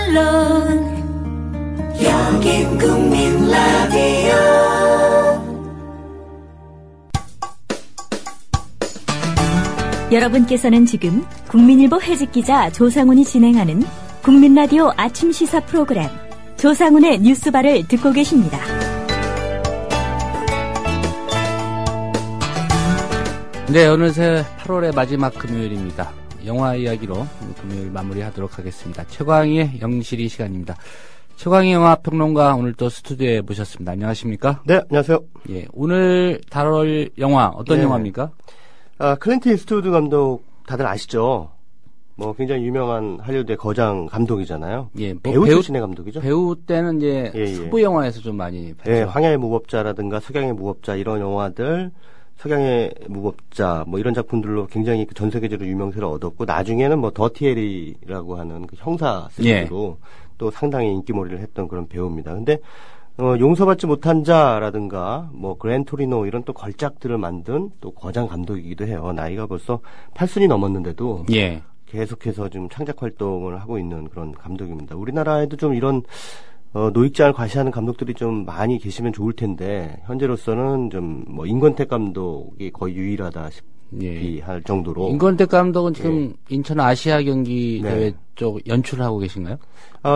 물론 여긴 국민 라디오. 여러분께서는 지금 국민일보 해직기자 조상훈이 진행하는 국민라디오 아침 시사 프로그램 조상훈의 뉴스바를 듣고 계십니다. 네, 어느새 8월의 마지막 금요일입니다. 영화 이야기로 금요일 마무리하도록 하겠습니다. 최광희의 영실이 시간입니다. 최광희 영화평론가 오늘 또 스튜디오에 모셨습니다. 안녕하십니까? 네, 안녕하세요. 예, 오늘 다룰 영화 어떤 영화입니까? 클린트 이스트우드 감독 다들 아시죠? 뭐 굉장히 유명한 할리우드의 거장 감독이잖아요. 예, 뭐 배우 출신의 감독이죠. 배우 때는 이제 서부 영화에서 좀 많이 봤죠. 예, 황야의 무법자라든가 석양의 무법자 이런 영화들, 석양의 무법자 뭐 이런 작품들로 굉장히 전 세계적으로 유명세를 얻었고 나중에는 뭐 더티 해리라고 하는 그 형사 스릴로 또 상당히 인기몰이를 했던 그런 배우입니다. 근데 용서받지 못한 자라든가 뭐 그랜토리노 이런 또 걸작들을 만든 또 거장 감독이기도 해요. 나이가 벌써 80이 넘었는데도 계속해서 지금 창작 활동을 하고 있는 그런 감독입니다. 우리나라에도 좀 이런 노익장을 과시하는 감독들이 좀 많이 계시면 좋을 텐데 현재로서는 좀 뭐 임권택 감독이 거의 유일하다시피 할 정도로. 임권택 감독은 지금 인천 아시아 경기 대회 쪽 연출을 하고 계신가요?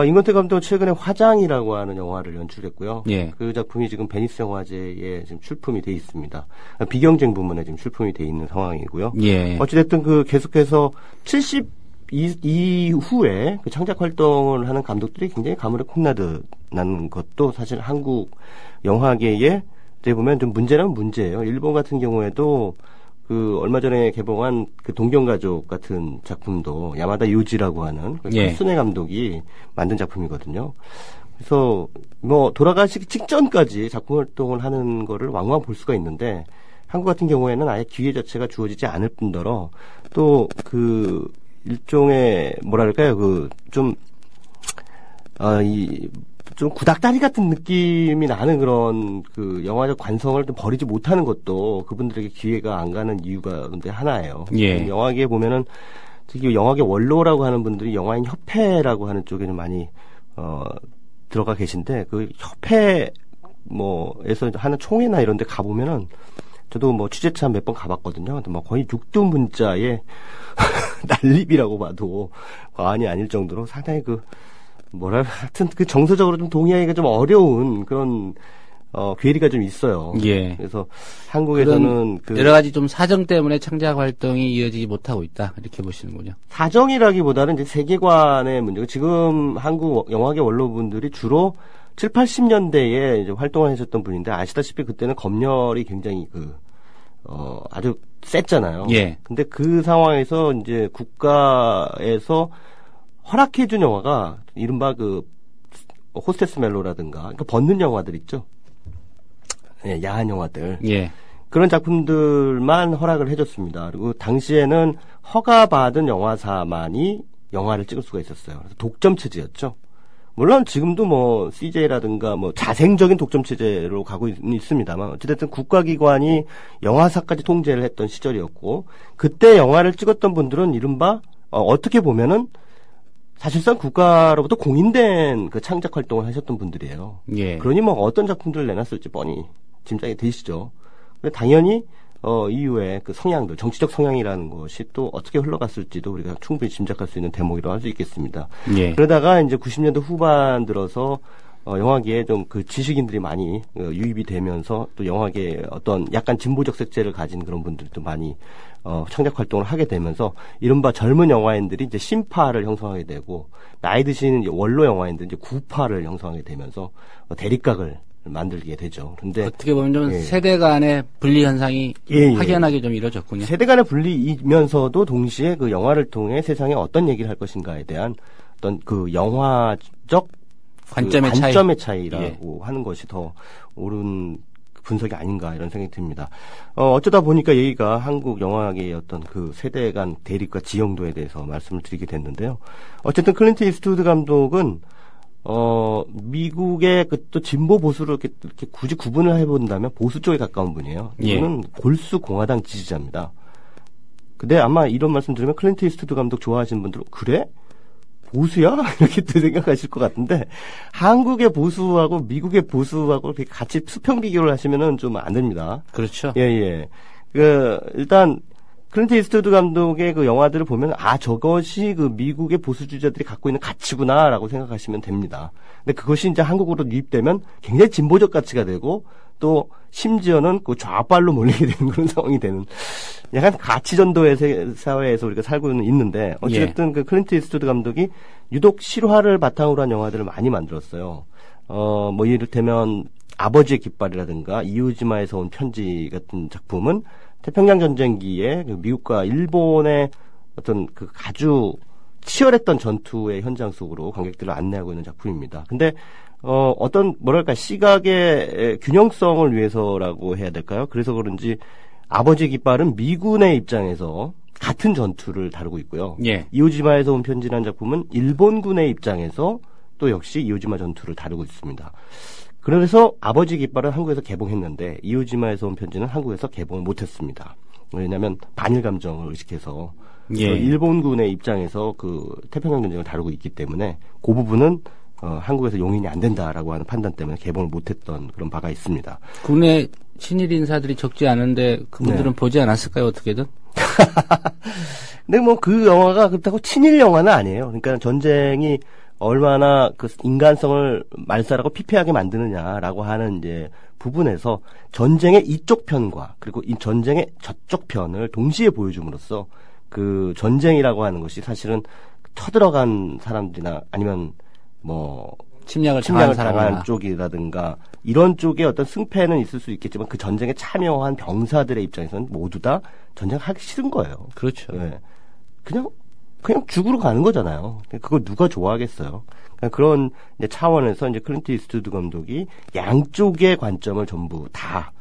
임권택 감독은 최근에 화장이라고 하는 영화를 연출했고요. 그 작품이 지금 베니스 영화제에 지금 출품이 돼 있습니다. 비경쟁 부문에 지금 출품이 돼 있는 상황이고요. 어찌됐든 그 계속해서 70 이후에 그 창작 활동을 하는 감독들이 굉장히 가물에 콩나듯 것도 사실 한국 영화계에 어떻게 보면 좀 문제라면 문제예요. 일본 같은 경우에도 그 얼마 전에 개봉한 그 동경가족 같은 작품도 야마다 유지라고 하는 카스네 감독이 만든 작품이거든요. 그래서 뭐 돌아가시기 직전까지 작품 활동을 하는 거를 왕왕 볼 수가 있는데 한국 같은 경우에는 아예 기회 자체가 주어지지 않을 뿐더러 또 그 일종의 뭐랄까요 그 좀 좀 구닥다리 같은 느낌이 나는 그런 그 영화적 관성을 좀 버리지 못하는 것도 그분들에게 기회가 안 가는 이유가 근데 하나예요. 영화계에 보면은 특히 영화계 원로라고 하는 분들이 영화인 협회라고 하는 쪽에 좀 많이 들어가 계신데 그 협회 뭐에서 하는 총회나 이런 데 가보면은 저도 뭐 취재차 몇 번 가봤거든요. 근데 뭐 거의 육두문자의 난립이라고 봐도 과언이 아닐 정도로 상당히 하여튼 그 정서적으로 좀 동의하기가 좀 어려운 그런 괴리가 좀 있어요. 그래서 한국에서는 여러 가지 좀 사정 때문에 창작 활동이 이어지지 못하고 있다 이렇게 보시는군요. 사정이라기보다는 이제 세계관의 문제고 지금 한국 영화계 원로분들이 주로 7, 80년대에 이제 활동을 하셨던 분인데 아시다시피 그때는 검열이 굉장히 아주 셌잖아요. 근데 그 상황에서 이제 국가에서 허락해준 영화가 이른바 호스테스 멜로라든가 그러니까 벗는 영화들 있죠. 야한 영화들. 그런 작품들만 허락을 해줬습니다. 그리고 당시에는 허가받은 영화사만이 영화를 찍을 수가 있었어요. 그래서 독점 체제였죠. 물론 지금도 뭐 CJ라든가 뭐 자생적인 독점 체제로 가고 있습니다만 어찌됐든 국가기관이 영화사까지 통제를 했던 시절이었고 그때 영화를 찍었던 분들은 이른바 어떻게 보면은 사실상 국가로부터 공인된 그 창작 활동을 하셨던 분들이에요. 그러니 뭐 어떤 작품들을 내놨을지 뻔히 짐작이 되시죠. 근데 당연히 이후에 그 성향들, 정치적 성향이라는 것이 또 어떻게 흘러갔을지도 우리가 충분히 짐작할 수 있는 대목이라고 할 수 있겠습니다. 그러다가 이제 90년대 후반 들어서 영화계에 좀 그 지식인들이 많이 유입이 되면서 또 영화계에 어떤 약간 진보적 색채를 가진 그런 분들도 많이 창작 활동을 하게 되면서 이른바 젊은 영화인들이 이제 신파를 형성하게 되고 나이 드신 이제 원로 영화인들이 이제 구파를 형성하게 되면서 대립각을 만들게 되죠. 근데 어떻게 보면 좀 세대 간의 분리 현상이 확연하게 좀 이루어졌군요. 세대 간의 분리이면서도 동시에 그 영화를 통해 세상에 어떤 얘기를 할 것인가에 대한 어떤 그 영화적 관점의 차이라고 하는 것이 더 옳은 분석이 아닌가 이런 생각이 듭니다. 어쩌다 보니까 얘기가 한국 영화계의 어떤 그 세대 간 대립과 지형도에 대해서 말씀을 드리게 됐는데요. 어쨌든 클린트 이스트우드 감독은 미국의 그 또 진보 보수를 이렇게 굳이 구분을 해본다면 보수 쪽에 가까운 분이에요. 이거는 골수 공화당 지지자입니다. 근데 아마 이런 말씀 들으면 클린트 이스트우드 감독 좋아하시는 분들은 그래? 보수야? 이렇게 또 생각하실 것 같은데, 한국의 보수하고 미국의 보수하고 이렇게 같이 수평 비교를 하시면은 좀 안 됩니다. 그렇죠. 예, 예. 일단, 클린트 이스트우드 감독의 그 영화들을 보면, 저것이 그 미국의 보수주의자들이 갖고 있는 가치구나라고 생각하시면 됩니다. 근데 그것이 이제 한국으로 유입되면 굉장히 진보적 가치가 되고, 또, 심지어는 그 좌빨로 몰리게 되는 그런 상황이 되는, 약간 가치전도의 사회에서 우리가 살고는 있는데, 어쨌든 그 클린트 이스트우드 감독이 유독 실화를 바탕으로 한 영화들을 많이 만들었어요. 뭐, 이를테면, 아버지의 깃발이라든가, 이오지마에서 온 편지 같은 작품은 태평양 전쟁기에 그 미국과 일본의 어떤 그 아주 치열했던 전투의 현장 속으로 관객들을 안내하고 있는 작품입니다. 근데 시각의 균형성을 위해서라고 해야 될까요? 그래서 그런지 아버지 깃발은 미군의 입장에서 같은 전투를 다루고 있고요. 예. 이오지마에서 온 편지라는 작품은 일본군의 입장에서 또 역시 이오지마 전투를 다루고 있습니다. 그래서 아버지 깃발은 한국에서 개봉했는데 이오지마에서 온 편지는 한국에서 개봉을 못했습니다. 왜냐하면 반일 감정을 의식해서 예. 그 일본군의 입장에서 그 태평양 전쟁을 다루고 있기 때문에 그 부분은 한국에서 용인이 안 된다라고 하는 판단 때문에 개봉을 못했던 그런 바가 있습니다. 국내 친일 인사들이 적지 않은데 그분들은 네. 보지 않았을까요? 어떻게든? 근데 뭐 그 영화가 그렇다고 친일 영화는 아니에요. 그러니까 전쟁이 얼마나 그 인간성을 말살하고 피폐하게 만드느냐라고 하는 이제 부분에서 전쟁의 이쪽 편과 그리고 이 전쟁의 저쪽 편을 동시에 보여줌으로써 그 전쟁이라고 하는 것이 사실은 쳐들어간 사람들이나 아니면 뭐 침략을 당한 사람이나 당한 쪽이라든가 이런 쪽에 어떤 승패는 있을 수 있겠지만 그 전쟁에 참여한 병사들의 입장에서는 모두 다 전쟁하기 싫은 거예요. 그렇죠. 네. 그냥 죽으러 가는 거잖아요. 그걸 누가 좋아하겠어요. 그런 이제 차원에서 이제 클린트 이스트우드 감독이 양쪽의 관점을 전부 다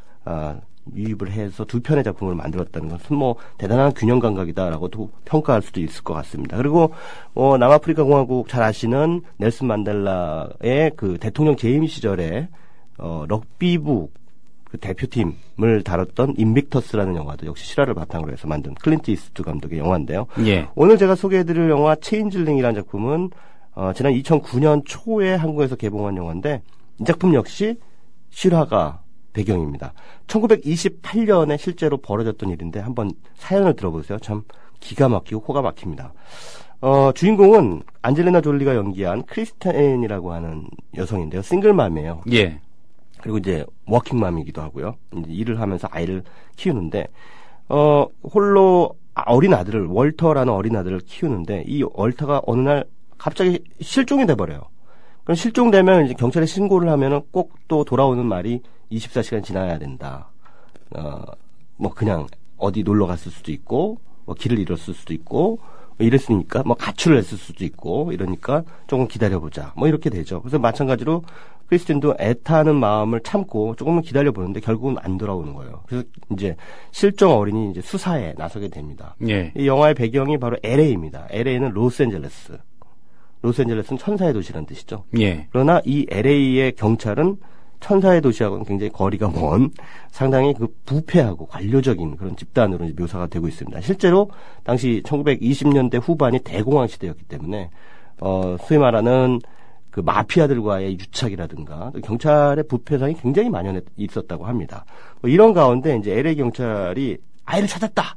유입을 해서 두 편의 작품을 만들었다는 것은 뭐 대단한 균형 감각이다라고도 평가할 수도 있을 것 같습니다. 그리고 남아프리카 공화국 잘 아시는 넬슨 만델라의 그 대통령 재임 시절에 럭비부 그 대표팀을 다뤘던 인빅터스라는 영화도 역시 실화를 바탕으로 해서 만든 클린트 이스트우드 감독의 영화인데요. 예. 오늘 제가 소개해드릴 영화 체인즐링이라는 작품은 지난 2009년 초에 한국에서 개봉한 영화인데 이 작품 역시 실화가 배경입니다. 1928년에 실제로 벌어졌던 일인데 한번 사연을 들어보세요. 참 기가 막히고 호가 막힙니다. 주인공은 안젤리나 졸리가 연기한 크리스텐이라고 하는 여성인데요. 싱글맘이에요. 예. 그리고 이제 워킹맘이기도 하고요. 이제 일을 하면서 아이를 키우는데 홀로 어린 아들을 월터라는 어린 아들을 키우는데 이 월터가 어느 날 갑자기 실종이 돼 버려요. 그럼 실종되면 이제 경찰에 신고를 하면은 꼭 또 돌아오는 말이 24시간 지나야 된다. 뭐 그냥 어디 놀러 갔을 수도 있고 뭐 길을 잃었을 수도 있고 뭐 이랬으니까 뭐 가출을 했을 수도 있고 이러니까 조금 기다려보자 뭐 이렇게 되죠. 그래서 마찬가지로 크리스틴도 애타는 마음을 참고 조금은 기다려보는데 결국은 안 돌아오는 거예요. 그래서 이제 실종 어린이 이제 수사에 나서게 됩니다. 예. 이 영화의 배경이 바로 LA입니다. LA는 로스앤젤레스. 로스앤젤레스는 천사의 도시라는 뜻이죠. 예. 그러나 이 LA의 경찰은 천사의 도시하고는 굉장히 거리가 먼 상당히 그 부패하고 관료적인 그런 집단으로 묘사가 되고 있습니다. 실제로 당시 1920년대 후반이 대공황 시대였기 때문에 소위 말하는 그 마피아들과의 유착이라든가 경찰의 부패상이 굉장히 만연해 있었다고 합니다. 뭐 이런 가운데 이제 LA 경찰이 아이를 찾았다.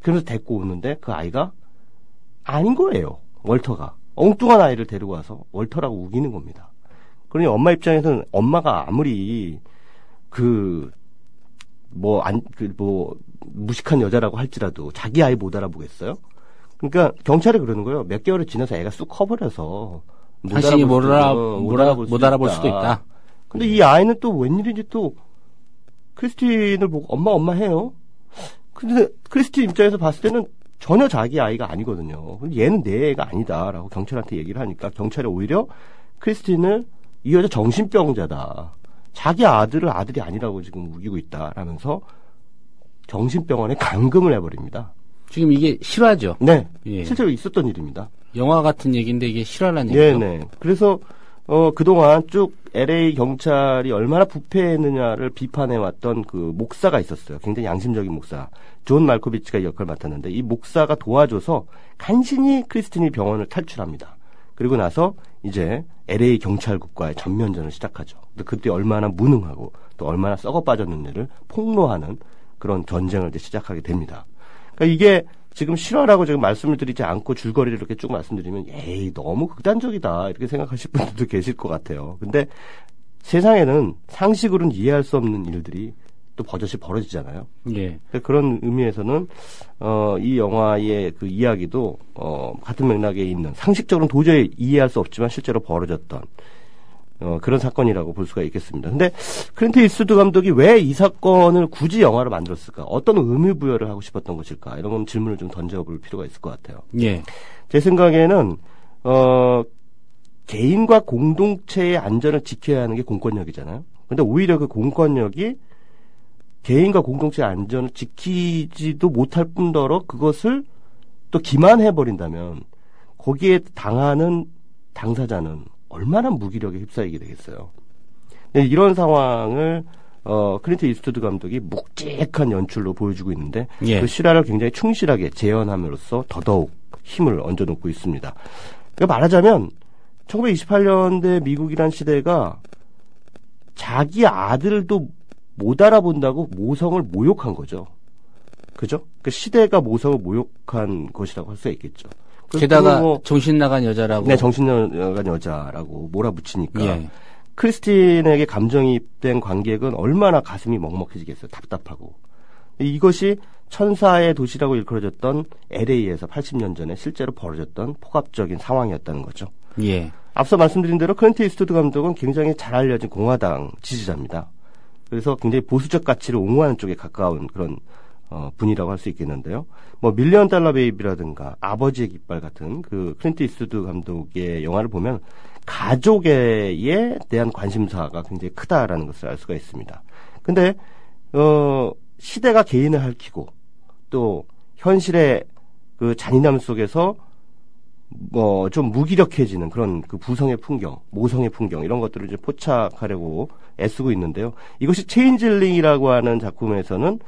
그러면서 데리고 오는데 그 아이가 아닌 거예요. 월터가 엉뚱한 아이를 데리고 와서 월터라고 우기는 겁니다. 그러니 엄마 입장에서는 엄마가 아무리 무식한 여자라고 할지라도 자기 아이 못 알아보겠어요? 그러니까 경찰이 그러는 거예요. 몇 개월이 지나서 애가 쑥 커버려서 자신이 못 알아볼 수도 있다. 근데 이 아이는 또 웬일인지 또 크리스틴을 보고 엄마 해요. 근데 크리스틴 입장에서 봤을 때는 전혀 자기 아이가 아니거든요. 얘는 내 애가 아니다라고 경찰한테 얘기를 하니까 경찰이 오히려 크리스틴을 이 여자 정신병자다. 자기 아들을 아들이 아니라고 지금 우기고 있다라면서 정신병원에 감금을 해버립니다. 지금 이게 실화죠? 네. 예. 실제로 있었던 일입니다. 영화 같은 얘기인데 이게 실화라는 얘기죠? 네네. 그래서 그동안 쭉 LA 경찰이 얼마나 부패했느냐를 비판해왔던 그 목사가 있었어요. 굉장히 양심적인 목사. 존 말코비치가 이 역할을 맡았는데 이 목사가 도와줘서 간신히 크리스틴이 병원을 탈출합니다. 그리고 나서 이제 LA 경찰국과의 전면전을 시작하죠. 근데 그때 얼마나 무능하고 또 얼마나 썩어 빠졌는지를 폭로하는 그런 전쟁을 이제 시작하게 됩니다. 그러니까 이게 지금 실화라고 지금 말씀을 드리지 않고 줄거리를 이렇게 쭉 말씀드리면 에이 너무 극단적이다 이렇게 생각하실 분들도 계실 것 같아요. 근데 세상에는 상식으로는 이해할 수 없는 일들이 또 버젓이 벌어지잖아요. 예. 그런 의미에서는 이 영화의 그 이야기도 같은 맥락에 있는 상식적으로는 도저히 이해할 수 없지만 실제로 벌어졌던 그런 사건이라고 볼 수가 있겠습니다. 근데 클린트 이스트우드 감독이 왜 이 사건을 굳이 영화로 만들었을까? 어떤 의미 부여를 하고 싶었던 것일까? 이런 건 질문을 좀 던져볼 필요가 있을 것 같아요. 예. 제 생각에는 개인과 공동체의 안전을 지켜야 하는 게 공권력이잖아요. 근데 오히려 그 공권력이 개인과 공동체의 안전을 지키지도 못할 뿐더러 그것을 또 기만해버린다면 거기에 당하는 당사자는 얼마나 무기력에 휩싸이게 되겠어요. 이런 상황을 클린트 이스트우드 감독이 묵직한 연출로 보여주고 있는데 예. 그 실화를 굉장히 충실하게 재현함으로써 더더욱 힘을 얹어놓고 있습니다. 그러니까 말하자면 1928년대 미국이란 시대가 자기 아들도 못 알아본다고 모성을 모욕한 거죠. 그죠? 그 시대가 모성을 모욕한 것이라고 할 수가 있겠죠. 게다가 정신 나간 여자라고. 네, 정신 나간 여자라고 몰아붙이니까 예. 크리스틴에게 감정이입된 관객은 얼마나 가슴이 먹먹해지겠어요. 답답하고. 이것이 천사의 도시라고 일컬어졌던 LA에서 80년 전에 실제로 벌어졌던 폭압적인 상황이었다는 거죠. 예. 앞서 말씀드린 대로 클린트 이스트우드 감독은 굉장히 잘 알려진 공화당 지지자입니다. 그래서 굉장히 보수적 가치를 옹호하는 쪽에 가까운 그런 분이라고 할 수 있겠는데요. 뭐 밀리언 달러 베이비라든가 아버지의 깃발 같은 그 클린트 이스트우드 감독의 영화를 보면 가족에 대한 관심사가 굉장히 크다라는 것을 알 수가 있습니다. 근데 시대가 개인을 핥히고 또 현실의 그 잔인함 속에서 뭐 좀 무기력해지는 그런 그 부성의 풍경, 모성의 풍경 이런 것들을 이제 포착하려고 애쓰고 있는데요. 이것이 체인질링이라고 하는 작품에서는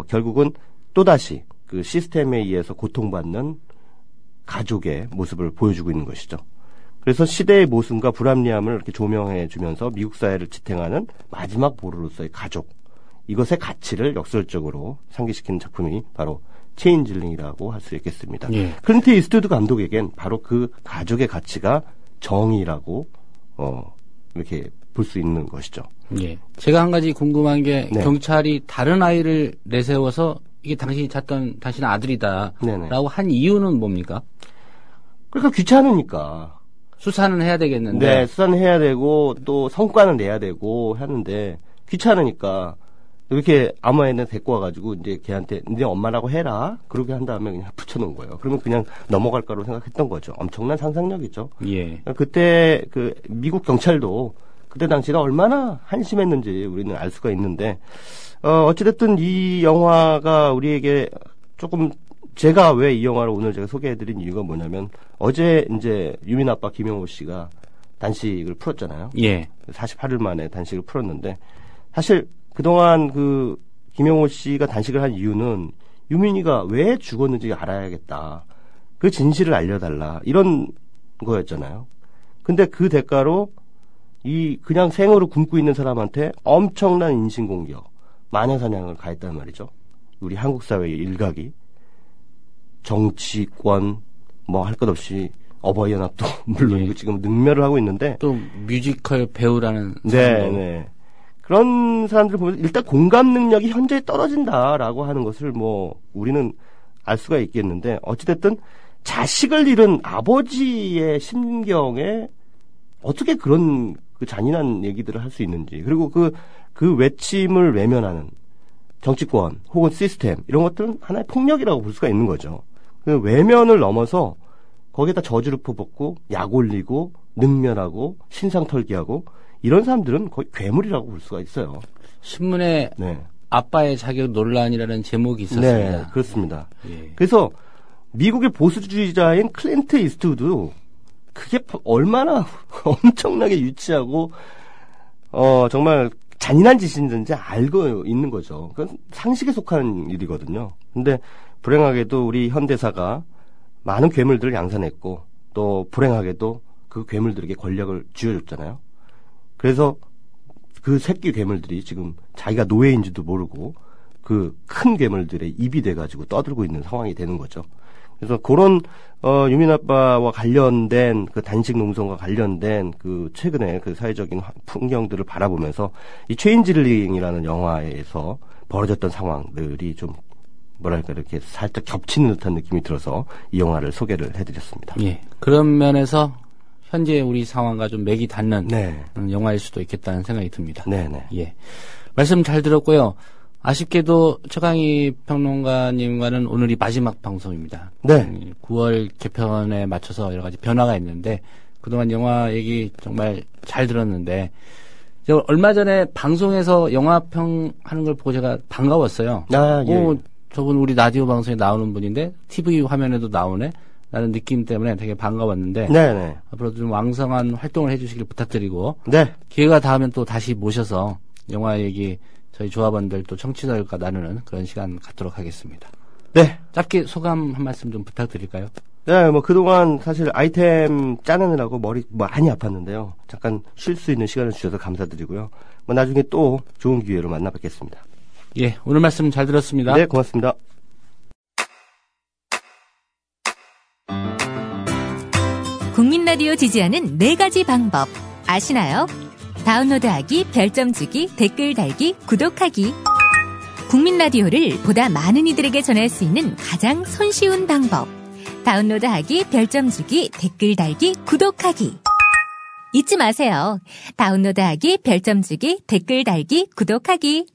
결국은 또다시 그 시스템에 의해서 고통받는 가족의 모습을 보여주고 있는 것이죠. 그래서 시대의 모순과 불합리함을 이렇게 조명해 주면서 미국 사회를 지탱하는 마지막 보루로서의 가족, 이것의 가치를 역설적으로 상기시키는 작품이 바로 체인질링이라고 할 수 있겠습니다. 예. 클린트 이스트우드 감독에겐 바로 그 가족의 가치가 정의라고 이렇게 볼 수 있는 것이죠. 예. 제가 한 가지 궁금한 게 네. 경찰이 다른 아이를 내세워서 이게 당신이 찾던 당신 아들이다라고 네네. 한 이유는 뭡니까? 그러니까 귀찮으니까. 수사는 해야 되겠는데. 네, 수사는 해야 되고 또 성과는 내야 되고 하는데 귀찮으니까 이렇게 아무 애는 데리고 와가지고 이제 걔한테 네 엄마라고 해라 그렇게 한 다음에 그냥 붙여놓은 거예요. 그러면 그냥 넘어갈 거라고 생각했던 거죠. 엄청난 상상력이죠. 예. 그때 그 미국 경찰도 그때 당시가 얼마나 한심했는지 우리는 알 수가 있는데 어찌됐든 이 영화가 우리에게 조금 제가 왜 이 영화를 오늘 제가 소개해드린 이유가 뭐냐면 어제 이제 유민 아빠 김영호 씨가 단식을 풀었잖아요. 예. 48일 만에 단식을 풀었는데 사실 그동안 그 김영호 씨가 단식을 한 이유는 유민이가 왜 죽었는지 알아야겠다. 그 진실을 알려달라. 이런 거였잖아요. 근데 그 대가로 이 그냥 생으로 굶고 있는 사람한테 엄청난 인신공격, 마녀사냥을 가했단 말이죠. 우리 한국 사회의 일각이. 정치권 뭐 할 것 없이 어버이연합도 물론 예. 지금 능멸을 하고 있는데 또 뮤지컬 배우라는 네. 그런 사람들 보면 일단 공감 능력이 현저히 떨어진다라고 하는 것을 뭐 우리는 알 수가 있겠는데 어찌됐든 자식을 잃은 아버지의 심경에 어떻게 그런 그 잔인한 얘기들을 할 수 있는지 그리고 그 외침을 외면하는 정치권 혹은 시스템 이런 것들은 하나의 폭력이라고 볼 수가 있는 거죠. 그 외면을 넘어서 거기에다 저주를 퍼붓고 약 올리고 능멸하고 신상털기하고 이런 사람들은 거의 괴물이라고 볼 수가 있어요. 신문에 네. 아빠의 자격 논란이라는 제목이 있었습니다. 네, 그렇습니다. 예. 그래서 미국의 보수주의자인 클린트 이스트우드 그게 얼마나 엄청나게 유치하고 정말 잔인한 짓인지 알고 있는 거죠. 그건 상식에 속하는 일이거든요. 근데 불행하게도 우리 현대사가 많은 괴물들을 양산했고 또 불행하게도 그 괴물들에게 권력을 쥐어줬잖아요. 그래서 그 새끼 괴물들이 지금 자기가 노예인지도 모르고 그 큰 괴물들의 입이 돼가지고 떠들고 있는 상황이 되는 거죠. 그래서 그런 유민 아빠와 관련된 그 단식 농성과 관련된 그 최근에 그 사회적인 풍경들을 바라보면서 이 체인지링이라는 영화에서 벌어졌던 상황들이 좀 뭐랄까 이렇게 살짝 겹치는 듯한 느낌이 들어서 이 영화를 소개를 해드렸습니다. 예. 그런 면에서 현재 우리 상황과 좀 맥이 닿는 네. 영화일 수도 있겠다는 생각이 듭니다. 네네. 예. 말씀 잘 들었고요. 아쉽게도 최강희 평론가님과는 오늘이 마지막 방송입니다. 네. 9월 개편에 맞춰서 여러 가지 변화가 있는데 그동안 영화 얘기 정말 잘 들었는데 제가 얼마 전에 방송에서 영화평 하는 걸 보고 제가 반가웠어요. 아, 예. 저분 우리 라디오 방송에 나오는 분인데 TV 화면에도 나오네? 라는 느낌 때문에 되게 반가웠는데 네네. 앞으로도 좀 왕성한 활동을 해주시길 부탁드리고 네. 기회가 닿으면 또 다시 모셔서 영화 얘기 저희 조합원들 또 청취자들과 나누는 그런 시간 갖도록 하겠습니다. 네. 짧게 소감 한 말씀 좀 부탁드릴까요? 네, 뭐 그동안 사실 아이템 짜내느라고 머리 많이 아팠는데요. 잠깐 쉴 수 있는 시간을 주셔서 감사드리고요. 뭐 나중에 또 좋은 기회로 만나 뵙겠습니다. 예, 오늘 말씀 잘 들었습니다. 네, 고맙습니다. 국민 라디오 지지하는 4가지 방법 아시나요? 다운로드하기, 별점 주기, 댓글 달기, 구독하기. 국민 라디오를 보다 많은 이들에게 전할 수 있는 가장 손쉬운 방법. 다운로드하기, 별점 주기, 댓글 달기, 구독하기. 잊지 마세요. 다운로드하기, 별점 주기, 댓글 달기, 구독하기.